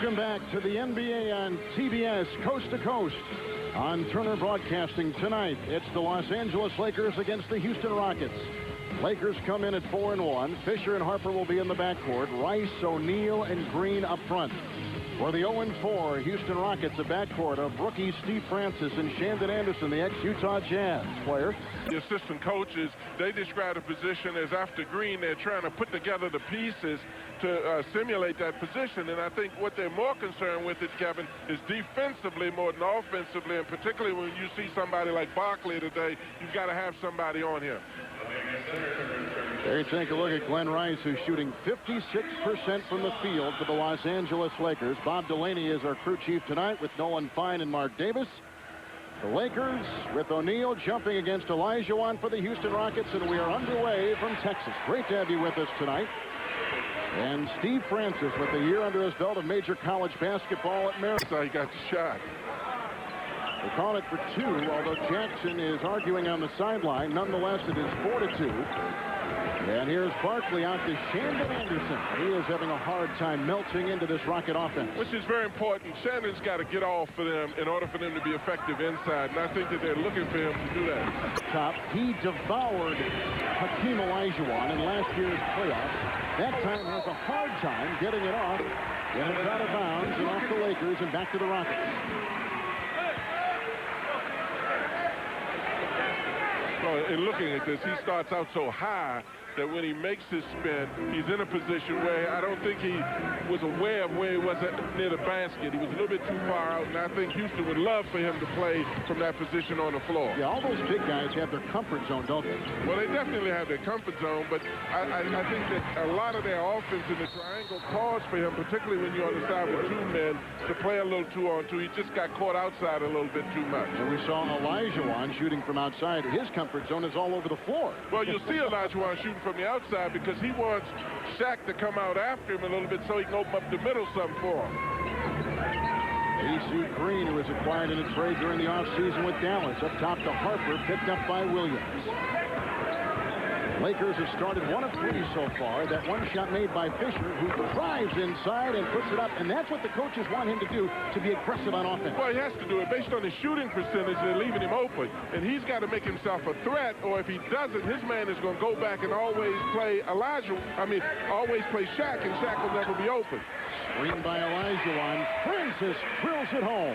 Welcome back to the NBA on TBS Coast to Coast on Turner Broadcasting. Tonight, it's the Los Angeles Lakers against the Houston Rockets. Lakers come in at 4-1. Fisher and Harper will be in the backcourt. Rice, O'Neal, and Green up front. For the 0-4 Houston Rockets, a backcourt of rookie Steve Francis and Shandon Anderson, the ex-Utah Jazz player. The assistant coaches, they describe the position as after Green, they're trying to put together the pieces to simulate that position. And I think what they're more concerned with, Kevin, is defensively more than offensively. And particularly when you see somebody like Barkley today, you've got to have somebody on here. There you take a look at Glenn Rice, who's shooting 56% from the field for the Los Angeles Lakers. Bob Delaney is our crew chief tonight with Nolan Fine and Mark Davis. The Lakers with O'Neal jumping against Olajuwon for the Houston Rockets, and we are underway from Texas. Great to have you with us tonight. And Steve Francis with a year under his belt of major college basketball at Maryland. So he got the shot. They call it for 2, although Jackson is arguing on the sideline. Nonetheless, it is 4-2. And here's Barkley out to Shandon Anderson. He is having a hard time melting into this Rocket offense. Which is very important. Shandon's got to get off for them in order for them to be effective inside. And I think that they're looking for him to do that. Top, he devoured Hakeem Olajuwon in last year's playoffs. That time has a hard time getting it off. And it's out of bounds and off the Lakers and back to the Rockets. Well, in looking at this, he starts out so high that when he makes his spin, he's in a position where I don't think he was aware of where he was near the basket. He was a little bit too far out, and I think Houston would love for him to play from that position on the floor. Yeah, all those big guys have their comfort zone, don't they? Well, they definitely have their comfort zone, but I think that a lot of their offense in the triangle calls for him, particularly when you're on the side with 2 men, to play a little 2-on-2. He just got caught outside a little bit too much. And we saw Olajuwon shooting from outside. His comfort zone is all over the floor. Well, you'll see Olajuwon shooting from the outside because he wants Shaq to come out after him a little bit so he can open up the middle some for him. A.C. Green, who was acquired in a trade during the offseason with Dallas, up top to Harper, picked up by Williams. Lakers have started 1 of 3 so far. That one shot made by Fisher, who drives inside and puts it up, and that's what the coaches want him to do, to be aggressive on offense. Well, he has to do it based on his shooting percentage. They're leaving him open, and he's got to make himself a threat, or if he doesn't, his man is going to go back and always play always play Shaq, and Shaq will never be open. Screen by Olajuwon. Francis drills it home.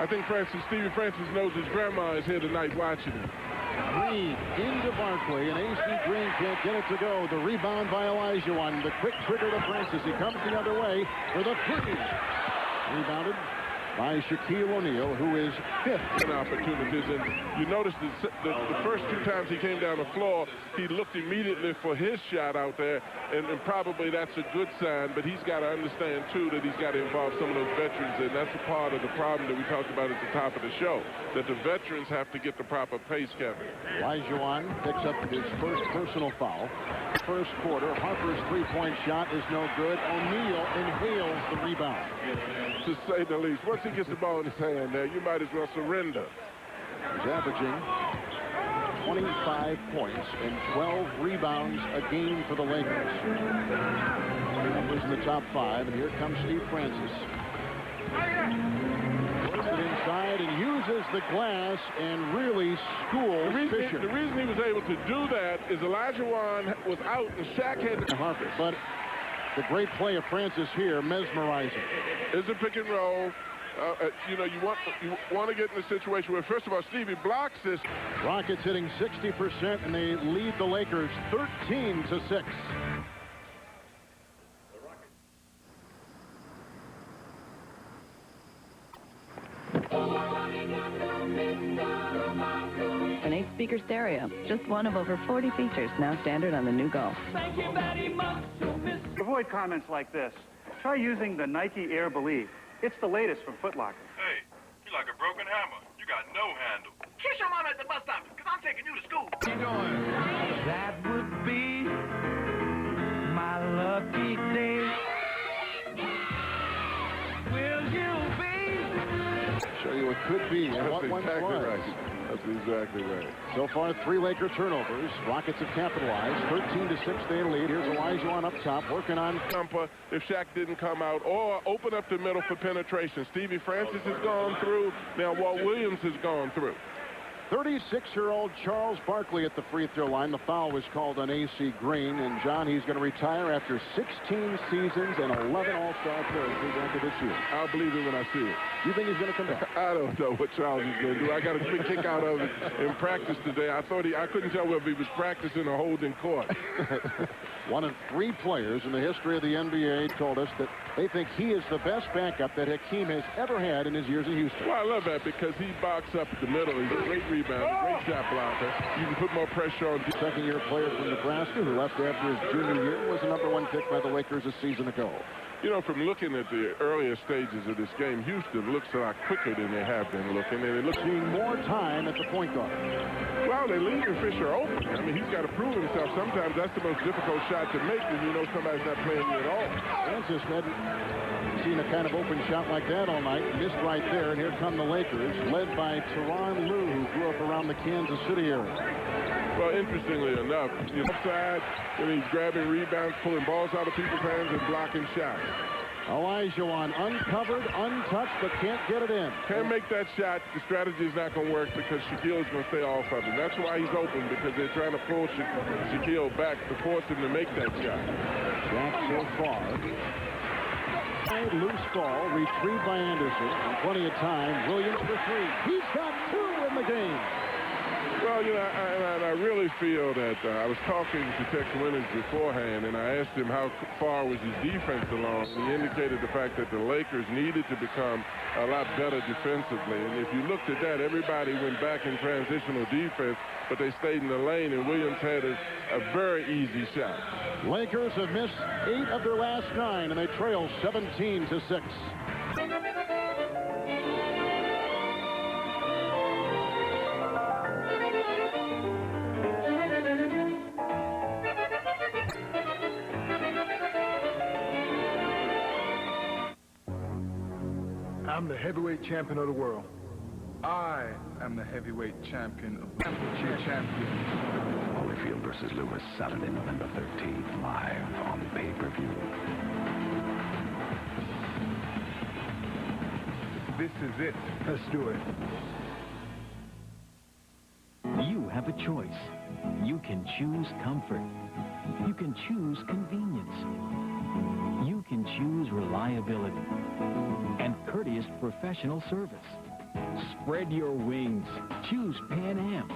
I think Stevie Francis knows his grandma is here tonight watching him. Green into Barkley, and A.C. Green can't get it to go. The rebound by Olajuwon. The quick trigger to Francis. He comes the other way for the 3. Rebounded by Shaquille O'Neal, who is 5th. Opportunities, and you notice the first 2 times he came down the floor, he looked immediately for his shot out there, and probably that's a good sign, but he's got to understand, too, that he's got to involve some of those veterans, and that's a part of the problem that we talked about at the top of the show, that the veterans have to get the proper pace, Kevin. Olajuwon picks up his first personal foul. First quarter, Harper's 3-point shot is no good. O'Neal inhales the rebound. To say the least. Once he gets the ball in his hand there, you might as well surrender. He's averaging 25 points and 12 rebounds a game for the Lakers. Numbers in the top 5, and here comes Steve Francis. Puts it inside and uses the glass and really schools Fisher. The reason he was able to do that is Olajuwon was out and Shaq had to Harper. But the great play of Francis here, mesmerizing. It's a pick and roll. You want to get in a situation where, first of all, Stevie blocks this. Rockets hitting 60%, and they lead the Lakers 13-6. An 8-speaker stereo, just one of over 40 features now standard on the new Golf. Thank you very much. Avoid comments like this. Try using the Nike Air Believe. It's the latest from Foot Locker. Hey, you're like a broken hammer. You got no handle. Kiss your mama at the bus stop, because I'm taking you to school. Keep going. That would be my lucky day. Will you be? Show you what could be and That's what once exactly was. right. That's exactly right. So far, 3 Laker turnovers. Rockets have capitalized. 13-6 they lead. Here's Olajuwon up top, working on Jumper if Shaq didn't come out, or open up the middle for penetration. Stevie Francis has gone through. Now Walt Williams has gone through. 36-year-old Charles Barkley at the free throw line. The foul was called on A.C. Green. And, John, he's going to retire after 16 seasons and 11 All-Star appearances after this year. I'll believe it when I see it. You think he's going to come back? I don't know what Charles is going to do. I got a quick kick out of it in practice today. I couldn't tell whether he was practicing or holding court. One of 3 players in the history of the NBA told us that they think he is the best backup that Hakeem has ever had in his years in Houston. Well, I love that because he boxes up at the middle. He's a great rebounder, great shot blocker. You can put more pressure on. Second-year player from Nebraska who left after his junior year was the #1 pick by the Lakers a season ago. You know, from looking at the earlier stages of this game, Houston looks a lot quicker than they have been looking, and it looks seeing more time at the point guard. Well, they're leaving Fisher open. I mean, he's got to prove himself. Sometimes that's the most difficult shot to make when you know somebody's not playing you at all. Francis hadn't seen a kind of open shot like that all night. Missed right there, and here come the Lakers, led by Tyronn Lue, who grew up around the Kansas City area. Well, interestingly enough, you know, outside, and he's grabbing rebounds, pulling balls out of people's hands, and blocking shots. Olajuwon uncovered, untouched, but can't get it in. Can't make that shot. The strategy is not going to work because Shaquille is going to stay off of him. That's why he's open, because they're trying to pull Shaquille back to force him to make that shot. Shaq so far. Loose ball, retrieved by Anderson, and plenty of time. Williams for 3. He's got 2 in the game. Well, you know, I really feel that I was talking to Tex Winans beforehand, and I asked him how far was his defense along. And he indicated the fact that the Lakers needed to become a lot better defensively. And if you looked at that, everybody went back in transitional defense, but they stayed in the lane, and Williams had a very easy shot. Lakers have missed 8 of their last 9, and they trail 17-6. I'm the heavyweight champion of the world. I am the heavyweight champion of the champion. Holyfield versus Lewis, Saturday, November 13th, live on pay-per-view. This is it. Let's do it. You have a choice. You can choose comfort. You can choose convenience. You can choose reliability and courteous professional service. Spread your wings. Choose Pan Am.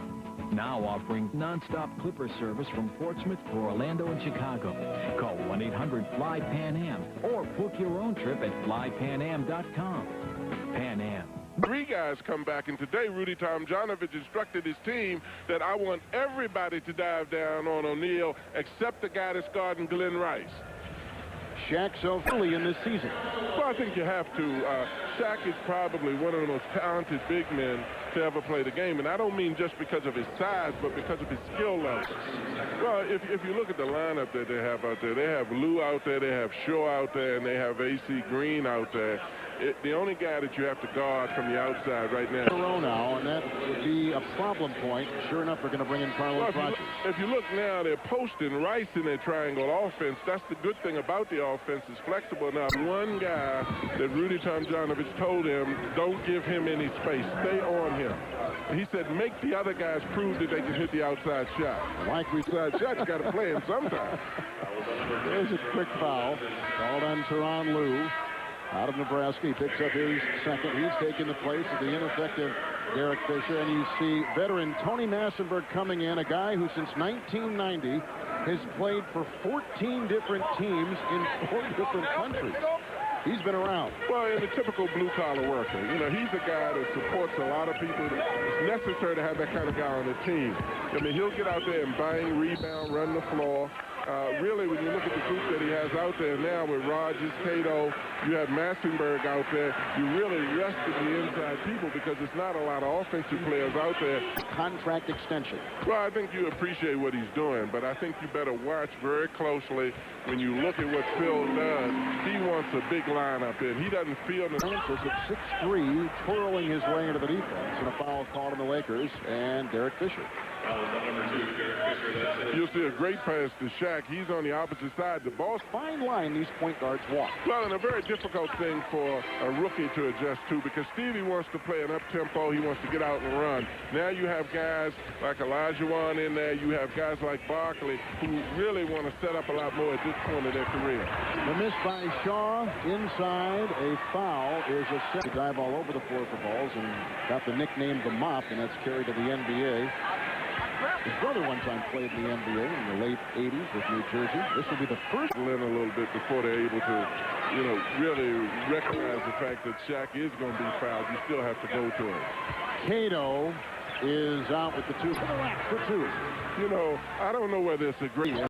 Now offering non-stop clipper service from Portsmouth to Orlando and Chicago. Call 1-800-FLY-PAN-AM or book your own trip at flypanam.com. Pan Am. 3 guys come back, and today Rudy Tomjanovich instructed his team that I want everybody to dive down on O'Neal except the guy that's guarding Glenn Rice. Shaq so early in this season. Well, I think you have to. Shaq is probably one of the most talented big men to ever play the game, and I don't mean just because of his size, but because of his skill level. Well, if you look at the lineup that they have out there, they have Lou out there, they have Shaw out there, and they have A.C. Green out there. The only guy that you have to guard from the outside right now. Now, and that would be a problem point. Sure enough, they're going to bring in Carlos Rogers. If you look now, they're posting Rice in their triangle offense. That's the good thing about the offense. It's flexible enough. One guy that Rudy Tomjanovich told him, don't give him any space. Stay on him. He said, make the other guys prove that they can hit the outside shot. Like we said, shot, you got to play him sometime. There's a quick foul called on Tyronn Lue. Out of Nebraska, he picks up his second. He's taken the place of the ineffective Derek Fisher. And you see veteran Tony Massenberg coming in, a guy who since 1990 has played for 14 different teams in 4 different countries. He's been around. Well, and the typical blue-collar worker. You know, he's a guy that supports a lot of people. It's necessary to have that kind of guy on the team. I mean, he'll get out there and bang, rebound, run the floor. really, when you look at the group that he has out there now with Rogers, Cato, you have Massenberg out there, you really rested the inside people because there's not a lot of offensive players out there. Contract extension. Well, I think you appreciate what he's doing, but I think you better watch very closely when you look at what Phil does. He wants a big lineup in. He doesn't feel the... Francis at 6'3", twirling his way into the defense, and a foul called on the Lakers, and Derek Fisher. You'll see a great pass to Shaq. He's on the opposite side. The ball's fine line these point guards walk. Well, and a very difficult thing for a rookie to adjust to because Stevie wants to play an up-tempo. He wants to get out and run. Now you have guys like Olajuwon in there. You have guys like Barkley who really want to set up a lot more at this point of their career. The miss by Shaw inside. A foul is a set. Dive all over the floor for balls and got the nickname the Mop, and that's carried to the NBA. His brother one time played in the NBA in the late 80s with New Jersey. This will be the first. In a little bit before they're able to, really recognize the fact that Shaq is going to be fouled. You still have to go to him. Cato is out with the two. For the rack for two. I don't know whether it's a great...